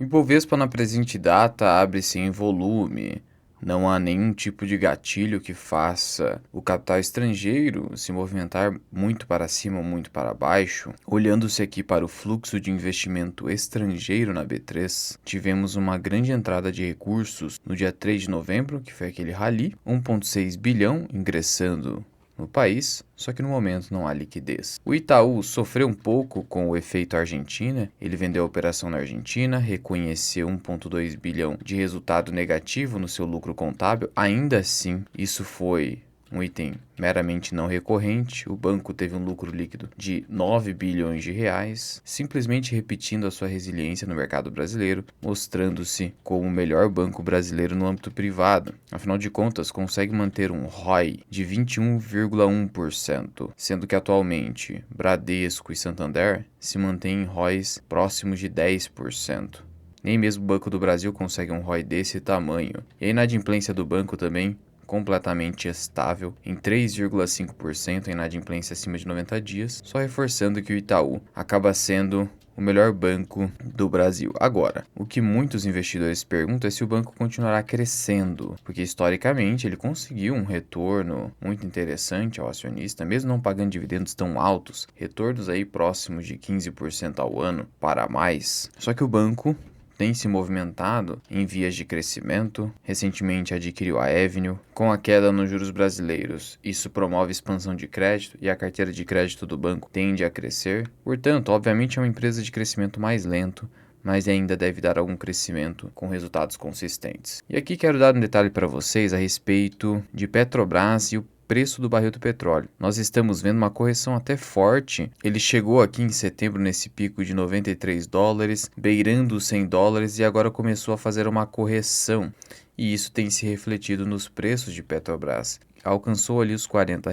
O Ibovespa na presente data abre-se em volume. Não há nenhum tipo de gatilho que faça o capital estrangeiro se movimentar muito para cima ou muito para baixo. Olhando-se aqui para o fluxo de investimento estrangeiro na B3, tivemos uma grande entrada de recursos no dia 3 de novembro, que foi aquele rally, 1,6 bilhão ingressando no país, só que no momento não há liquidez. O Itaú sofreu um pouco com o efeito Argentina, ele vendeu a operação na Argentina, reconheceu 1,2 bilhão de resultado negativo no seu lucro contábil, ainda assim isso foi um item meramente não recorrente. O banco teve um lucro líquido de 9 bilhões de reais, simplesmente repetindo a sua resiliência no mercado brasileiro, mostrando-se como o melhor banco brasileiro no âmbito privado. Afinal de contas, consegue manter um ROI de 21,1%, sendo que atualmente Bradesco e Santander se mantêm em ROIs próximos de 10%. Nem mesmo o Banco do Brasil consegue um ROI desse tamanho. E a inadimplência do banco também completamente estável em 3,5%, a inadimplência acima de 90 dias, só reforçando que o Itaú acaba sendo o melhor banco do Brasil. Agora, o que muitos investidores perguntam é se o banco continuará crescendo, porque historicamente ele conseguiu um retorno muito interessante ao acionista, mesmo não pagando dividendos tão altos, retornos aí próximos de 15% ao ano para mais. Só que o banco tem se movimentado em vias de crescimento. Recentemente adquiriu a Avenue. Com a queda nos juros brasileiros, isso promove expansão de crédito e a carteira de crédito do banco tende a crescer. Portanto, obviamente é uma empresa de crescimento mais lento, mas ainda deve dar algum crescimento com resultados consistentes. E aqui quero dar um detalhe para vocês a respeito de Petrobras e o preço do barril do petróleo. Nós estamos vendo uma correção até forte. Ele chegou aqui em setembro nesse pico de 93 dólares, beirando os 100 dólares e agora começou a fazer uma correção. E isso tem se refletido nos preços de Petrobras. Alcançou ali os R$ 40,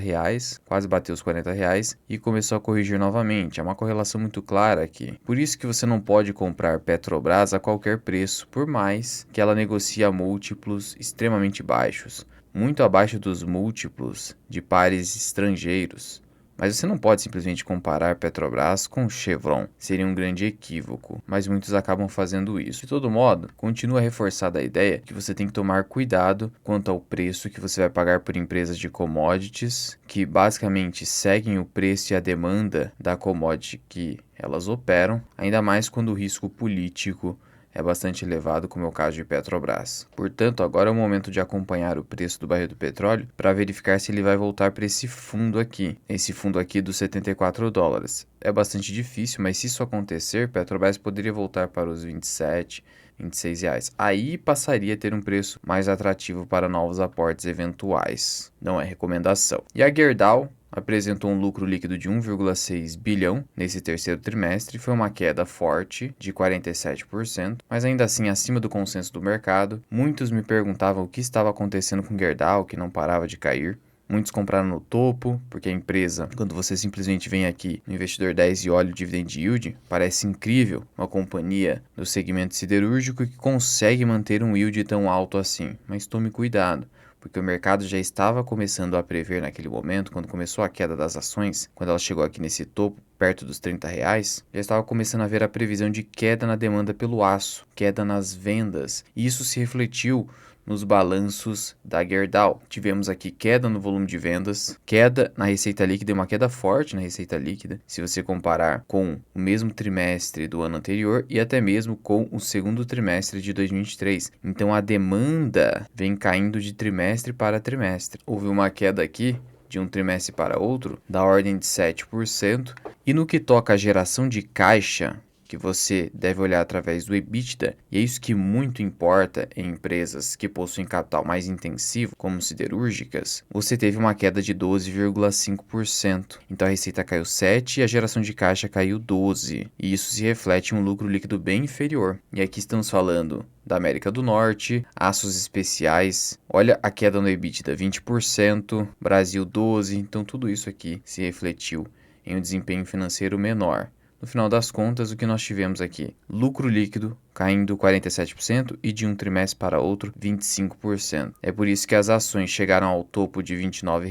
quase bateu os R$ 40 e começou a corrigir novamente. É uma correlação muito clara aqui. Por isso que você não pode comprar Petrobras a qualquer preço, por mais que ela negocie a múltiplos extremamente baixos, muito abaixo dos múltiplos de pares estrangeiros. Mas você não pode simplesmente comparar Petrobras com Chevron, seria um grande equívoco, mas muitos acabam fazendo isso. De todo modo, continua reforçada a ideia que você tem que tomar cuidado quanto ao preço que você vai pagar por empresas de commodities, que basicamente seguem o preço e a demanda da commodity que elas operam, ainda mais quando o risco político é bastante elevado, como é o caso de Petrobras. Portanto, agora é o momento de acompanhar o preço do barril do petróleo para verificar se ele vai voltar para esse fundo aqui dos 74 dólares. É bastante difícil, mas se isso acontecer, Petrobras poderia voltar para os 27, R$ 26. Aí passaria a ter um preço mais atrativo para novos aportes eventuais. Não é recomendação. E a Gerdau apresentou um lucro líquido de 1,6 bilhão nesse terceiro trimestre, foi uma queda forte de 47%, mas ainda assim acima do consenso do mercado. Muitos me perguntavam o que estava acontecendo com Gerdau, que não parava de cair. Muitos compraram no topo, porque a empresa, quando você simplesmente vem aqui no Investidor 10 e olha o dividend yield, parece incrível uma companhia do segmento siderúrgico que consegue manter um yield tão alto assim. Mas tome cuidado, porque o mercado já estava começando a prever naquele momento, quando começou a queda das ações, quando ela chegou aqui nesse topo, perto dos R$ 30, já estava começando a ver a previsão de queda na demanda pelo aço, queda nas vendas, e isso se refletiu nos balanços da Gerdau. Tivemos aqui queda no volume de vendas, queda na receita líquida, uma queda forte na receita líquida, se você comparar com o mesmo trimestre do ano anterior e até mesmo com o segundo trimestre de 2023. Então a demanda vem caindo de trimestre para trimestre. Houve uma queda aqui de um trimestre para outro da ordem de 7%, e no que toca à geração de caixa, que você deve olhar através do EBITDA, e é isso que muito importa em empresas que possuem capital mais intensivo, como siderúrgicas, você teve uma queda de 12,5%. Então a receita caiu 7% e a geração de caixa caiu 12%. E isso se reflete em um lucro líquido bem inferior. E aqui estamos falando da América do Norte, aços especiais, olha a queda no EBITDA, 20%, Brasil 12%, então tudo isso aqui se refletiu em um desempenho financeiro menor. No final das contas, o que nós tivemos aqui? Lucro líquido caindo 47% e de um trimestre para outro 25%. É por isso que as ações chegaram ao topo de R$ 29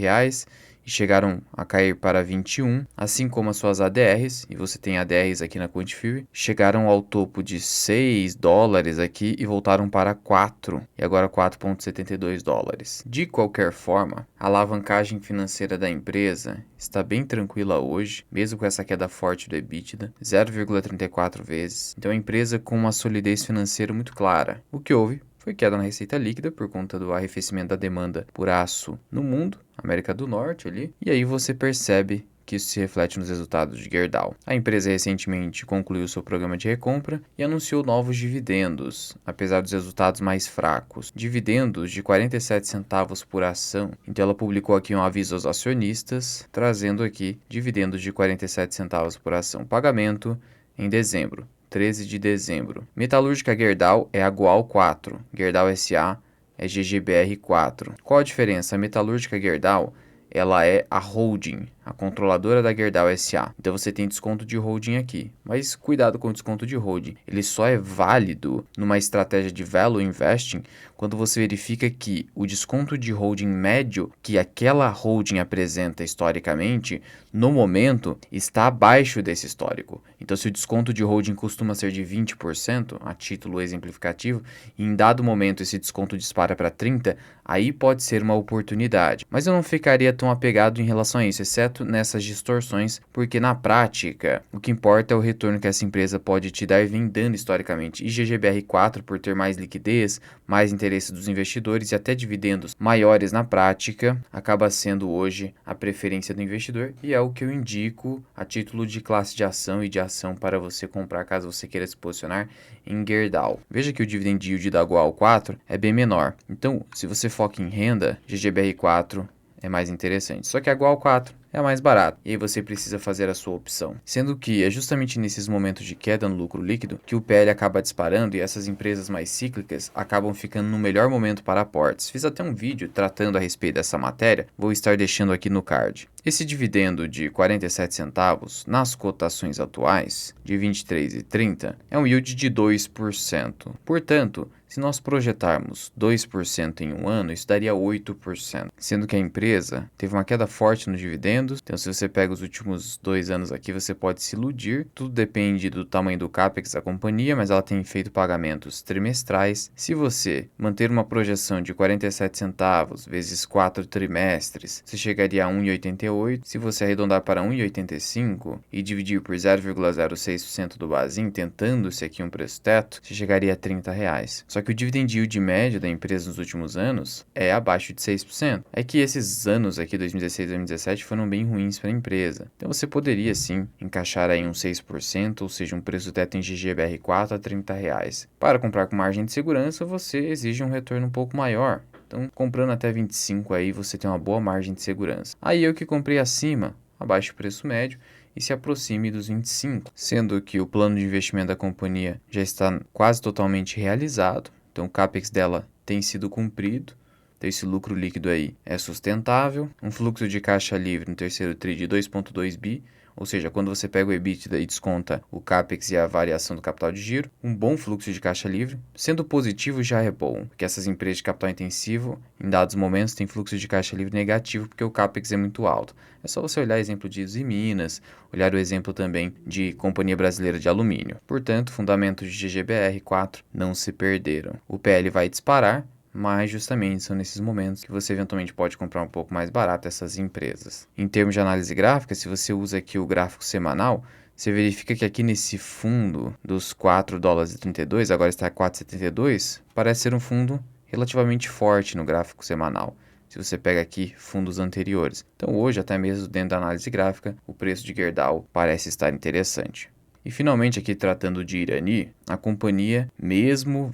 e chegaram a cair para 21, assim como as suas ADRs, e você tem ADRs aqui na Quantifury, chegaram ao topo de 6 dólares aqui e voltaram para 4, e agora 4,72 dólares. De qualquer forma, a alavancagem financeira da empresa está bem tranquila hoje, mesmo com essa queda forte do EBITDA, 0,34 vezes. Então, a empresa com uma solidez financeira muito clara. O que houve foi queda na receita líquida por conta do arrefecimento da demanda por aço no mundo, América do Norte ali, e aí você percebe que isso se reflete nos resultados de Gerdau. A empresa recentemente concluiu seu programa de recompra e anunciou novos dividendos, apesar dos resultados mais fracos. Dividendos de 47 centavos por ação. Então ela publicou aqui um aviso aos acionistas, trazendo aqui dividendos de 47 centavos por ação. Pagamento em dezembro. 13 de dezembro. Metalúrgica Gerdau é a Goal 4. Gerdau SA é GGBR 4. Qual a diferença? A Metalúrgica Gerdau, ela é a holding, a controladora da Gerdau SA. Então você tem desconto de holding aqui. Mas cuidado com o desconto de holding. Ele só é válido numa estratégia de value investing quando você verifica que o desconto de holding médio que aquela holding apresenta historicamente, no momento, está abaixo desse histórico. Então se o desconto de holding costuma ser de 20%, a título exemplificativo, e em dado momento esse desconto dispara para 30%, aí pode ser uma oportunidade. Mas eu não ficaria tão apegado em relação a isso, exceto nessas distorções, porque na prática o que importa é o retorno que essa empresa pode te dar e vem dando historicamente. E GGBR4, por ter mais liquidez, mais interesse dos investidores e até dividendos maiores na prática, acaba sendo hoje a preferência do investidor e é o que eu indico a título de classe de ação e de ação para você comprar caso você queira se posicionar em Gerdau. Veja que o dividend yield da Goal 4 é bem menor. Então, se você foca em renda, GGBR4 é mais interessante. Só que a Goal 4 é a mais barata, e aí você precisa fazer a sua opção. Sendo que é justamente nesses momentos de queda no lucro líquido que o PL acaba disparando e essas empresas mais cíclicas acabam ficando no melhor momento para aportes. Fiz até um vídeo tratando a respeito dessa matéria, vou estar deixando aqui no card. Esse dividendo de 47 centavos nas cotações atuais, de 23,30, é um yield de 2%. Portanto, se nós projetarmos 2% em um ano, isso daria 8%. Sendo que a empresa teve uma queda forte nos dividendos, então se você pega os últimos 2 anos aqui, você pode se iludir. Tudo depende do tamanho do CAPEX da companhia, mas ela tem feito pagamentos trimestrais. Se você manter uma projeção de 47 centavos vezes 4 trimestres, você chegaria a 1,88. Se você arredondar para 1,85 e dividir por 0,06% do Basin, tentando-se aqui um preço teto, você chegaria a R$30. Só que o dividend yield médio da empresa nos últimos anos é abaixo de 6%. É que esses anos aqui, 2016 e 2017, foram bem ruins para a empresa. Então você poderia sim encaixar aí uns 6%, ou seja, um preço teto em GGBR4 a R$30. Para comprar com margem de segurança, você exige um retorno um pouco maior. Então, comprando até 25 aí, você tem uma boa margem de segurança. Aí eu que comprei acima, abaixo do preço médio, e se aproxime dos 25, sendo que o plano de investimento da companhia já está quase totalmente realizado, então o CAPEX dela tem sido cumprido, então esse lucro líquido aí é sustentável, um fluxo de caixa livre no terceiro TRI de 2,2 bi, ou seja, quando você pega o EBITDA e desconta o CAPEX e a variação do capital de giro, um bom fluxo de caixa livre, sendo positivo já é bom, porque essas empresas de capital intensivo, em dados momentos, têm fluxo de caixa livre negativo, porque o CAPEX é muito alto. É só você olhar o exemplo de Usiminas, olhar o exemplo também de Companhia Brasileira de Alumínio. Portanto, fundamentos de GGBR4 não se perderam. O PL vai disparar, mas justamente são nesses momentos que você eventualmente pode comprar um pouco mais barato essas empresas. Em termos de análise gráfica, se você usa aqui o gráfico semanal, você verifica que aqui nesse fundo dos 4 dólares e 32, agora está a 4,72, parece ser um fundo relativamente forte no gráfico semanal. Se você pega aqui fundos anteriores. Então hoje, até mesmo dentro da análise gráfica, o preço de Gerdau parece estar interessante. E finalmente aqui tratando de Irani, a companhia, mesmo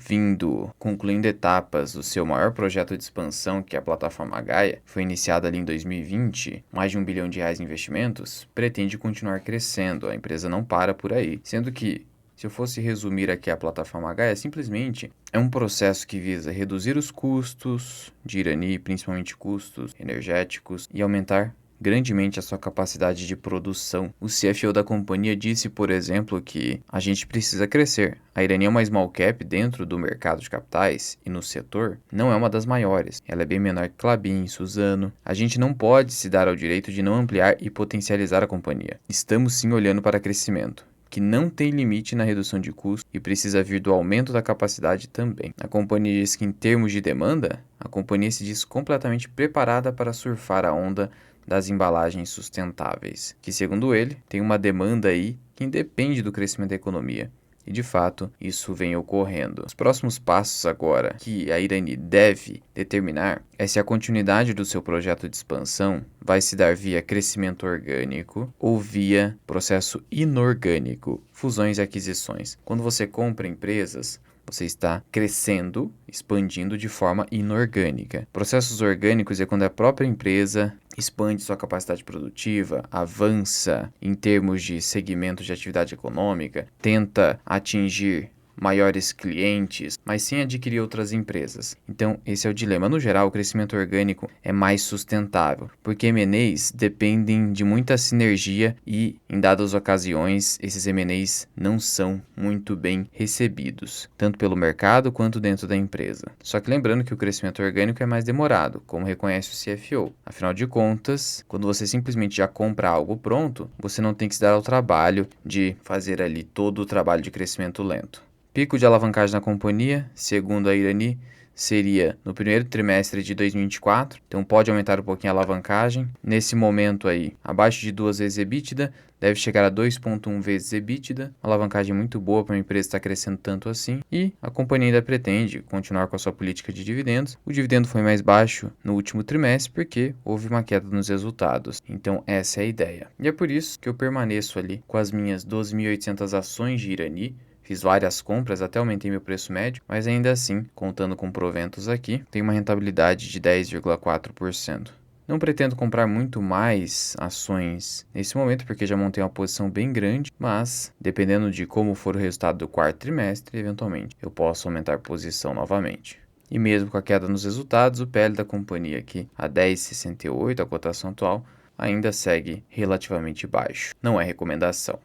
concluindo etapas do seu maior projeto de expansão, que é a plataforma Gaia, foi iniciada ali em 2020, mais de R$1 bilhão em investimentos, pretende continuar crescendo, a empresa não para por aí, sendo que, se eu fosse resumir aqui a plataforma Gaia, simplesmente é um processo que visa reduzir os custos de Irani, principalmente custos energéticos, e aumentar grandemente a sua capacidade de produção. O CFO da companhia disse, por exemplo, que a gente precisa crescer. A Irani é uma small cap dentro do mercado de capitais e no setor não é uma das maiores. Ela é bem menor que Klabin, Suzano. A gente não pode se dar ao direito de não ampliar e potencializar a companhia. Estamos sim olhando para crescimento, que não tem limite na redução de custos e precisa vir do aumento da capacidade também. A companhia diz que, em termos de demanda, a companhia se diz completamente preparada para surfar a onda das embalagens sustentáveis, que, segundo ele, tem uma demanda aí que independe do crescimento da economia. E, de fato, isso vem ocorrendo. Os próximos passos agora que a Irani deve determinar é se a continuidade do seu projeto de expansão vai se dar via crescimento orgânico ou via processo inorgânico, fusões e aquisições. Quando você compra empresas, você está crescendo, expandindo de forma inorgânica. Processos orgânicos é quando a própria empresa expande sua capacidade produtiva, avança em termos de segmentos de atividade econômica, tenta atingir maiores clientes, mas sem adquirir outras empresas. Então, esse é o dilema. No geral, o crescimento orgânico é mais sustentável, porque M&As dependem de muita sinergia e, em dadas ocasiões, esses M&As não são muito bem recebidos, tanto pelo mercado quanto dentro da empresa. Só que lembrando que o crescimento orgânico é mais demorado, como reconhece o CFO. Afinal de contas, quando você simplesmente já compra algo pronto, você não tem que se dar ao trabalho de fazer ali todo o trabalho de crescimento lento. Pico de alavancagem na companhia, segundo a Irani, seria no primeiro trimestre de 2024, então pode aumentar um pouquinho a alavancagem. Nesse momento aí, abaixo de 2 vezes EBITDA, deve chegar a 2,1 vezes EBITDA, uma alavancagem muito boa para uma empresa estar crescendo tanto assim, e a companhia ainda pretende continuar com a sua política de dividendos. O dividendo foi mais baixo no último trimestre porque houve uma queda nos resultados, então essa é a ideia. E é por isso que eu permaneço ali com as minhas 12.800 ações de Irani. Fiz várias compras, até aumentei meu preço médio, mas ainda assim, contando com proventos aqui, tem uma rentabilidade de 10,4%. Não pretendo comprar muito mais ações nesse momento, porque já montei uma posição bem grande, mas, dependendo de como for o resultado do quarto trimestre, eventualmente eu posso aumentar a posição novamente. E mesmo com a queda nos resultados, o PL da companhia aqui, a 10,68, a cotação atual, ainda segue relativamente baixo. Não é recomendação.